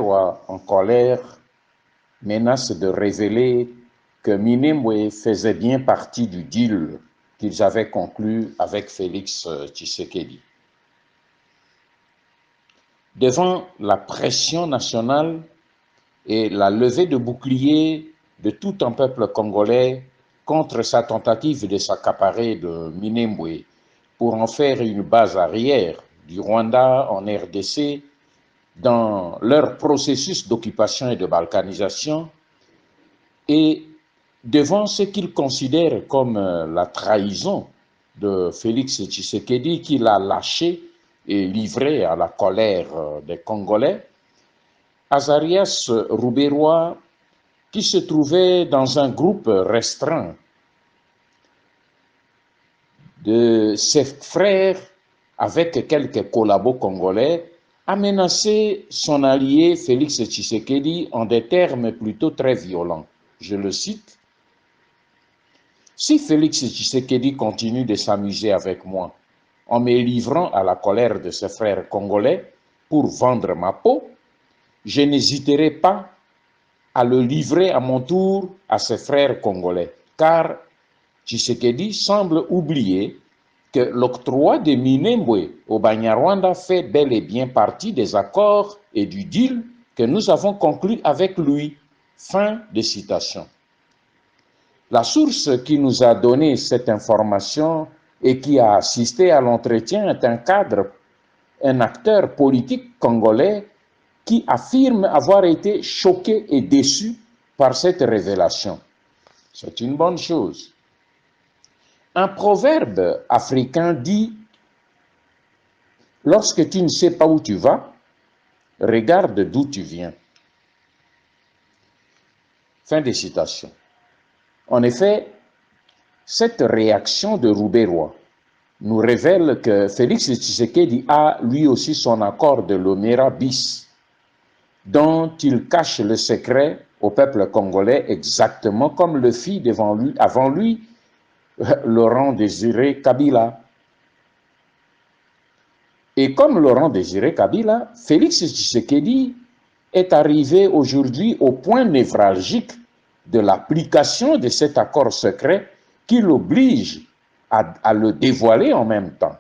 Rouberois, en colère, menace de révéler que Minembwe faisait bien partie du deal qu'ils avaient conclu avec Félix Tshisekedi. Devant la pression nationale et la levée de boucliers de tout un peuple congolais contre sa tentative de s'accaparer de Minembwe pour en faire une base arrière du Rwanda en RDC dans leur processus d'occupation et de balkanisation, et devant ce qu'ils considèrent comme la trahison de Félix Tshisekedi, qu'il a lâché et livré à la colère des Congolais, Azarias Rouberois, qui se trouvait dans un groupe restreint de ses frères avec quelques collabos congolais, a menacé son allié Félix Tshisekedi en des termes plutôt très violents. Je le cite: « Si Félix Tshisekedi continue de s'amuser avec moi en me livrant à la colère de ses frères congolais pour vendre ma peau, je n'hésiterai pas à le livrer à mon tour à ses frères congolais, car Tshisekedi semble oublier que l'octroi de Minembwe au Banyarwanda fait bel et bien partie des accords et du deal que nous avons conclu avec lui. » Fin de citation. La source qui nous a donné cette information et qui a assisté à l'entretien est un acteur politique congolais qui affirme avoir été choqué et déçu par cette révélation. C'est une bonne chose. Un proverbe africain dit: « Lorsque tu ne sais pas où tu vas, regarde d'où tu viens. » Fin de citation. En effet, cette réaction de Rouberois nous révèle que Félix Tshisekedi a lui aussi son accord de l'Omera bis, dont il cache le secret au peuple congolais, exactement comme le fit avant lui Laurent Désiré Kabila. Et comme Laurent Désiré Kabila, Félix Tshisekedi est arrivé aujourd'hui au point névralgique de l'application de cet accord secret qui l'oblige à le dévoiler en même temps,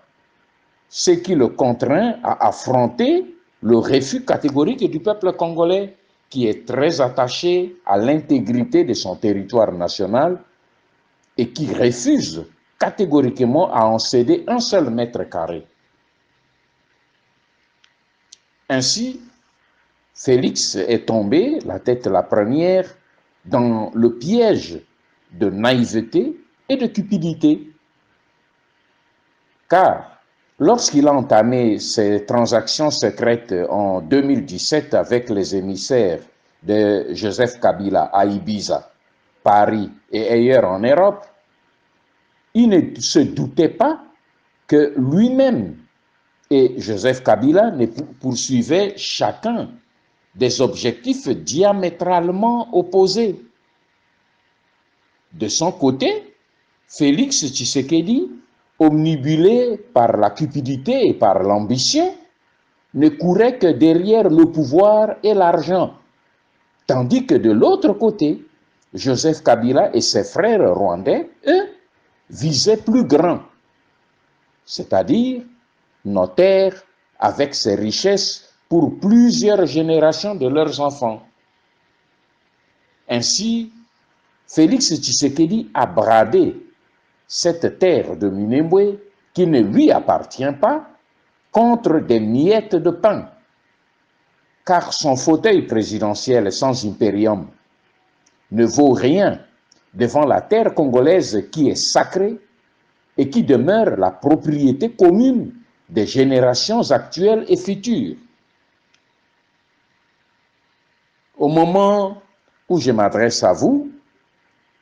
ce qui le contraint à affronter le refus catégorique du peuple congolais, qui est très attaché à l'intégrité de son territoire national et qui refuse catégoriquement à en céder un seul mètre carré. Ainsi, Félix est tombé, la tête la première, dans le piège de naïveté et de cupidité. Car lorsqu'il a entamé ses transactions secrètes en 2017 avec les émissaires de Joseph Kabila à Ibiza, Paris et ailleurs en Europe, il ne se doutait pas que lui-même et Joseph Kabila ne poursuivaient chacun des objectifs diamétralement opposés. De son côté, Félix Tshisekedi, omnibulé par la cupidité et par l'ambition, ne courait que derrière le pouvoir et l'argent, tandis que de l'autre côté, Joseph Kabila et ses frères rwandais, eux, visaient plus grand, c'est-à-dire nos terres avec ses richesses pour plusieurs générations de leurs enfants. Ainsi, Félix Tshisekedi a bradé cette terre de Minembwe, qui ne lui appartient pas, contre des miettes de pain, car son fauteuil présidentiel sans impérium ne vaut rien devant la terre congolaise qui est sacrée et qui demeure la propriété commune des générations actuelles et futures. Au moment où je m'adresse à vous,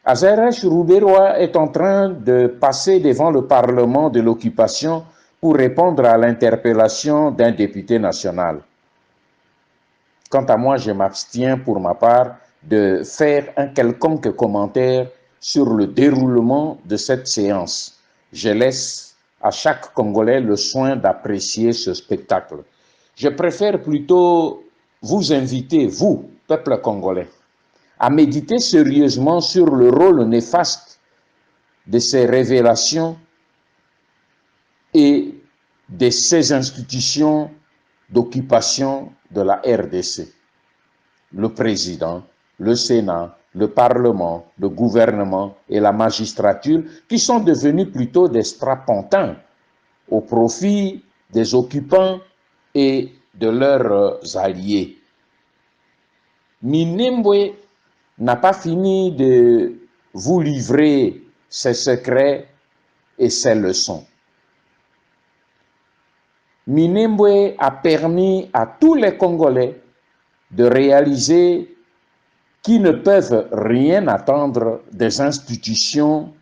Azarias Rouberois est en train de passer devant le Parlement de l'occupation pour répondre à l'interpellation d'un député national. Quant à moi, je m'abstiens pour ma part de faire un quelconque commentaire sur le déroulement de cette séance. Je laisse à chaque Congolais le soin d'apprécier ce spectacle. Je préfère plutôt vous inviter, vous, peuple congolais, à méditer sérieusement sur le rôle néfaste de ces révélations et de ces institutions d'occupation de la RDC. Le président, le Sénat, le Parlement, le gouvernement et la magistrature qui sont devenus plutôt des strapontins au profit des occupants et de leurs alliés. Minembwe n'a pas fini de vous livrer ses secrets et ses leçons. Minembwe a permis à tous les Congolais de réaliser qu'ils ne peuvent rien attendre des institutions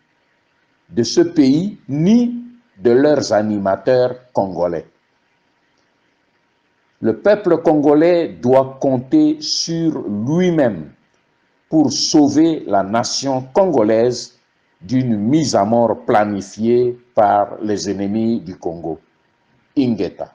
de ce pays ni de leurs animateurs congolais. Le peuple congolais doit compter sur lui-même pour sauver la nation congolaise d'une mise à mort planifiée par les ennemis du Congo. Ingeta.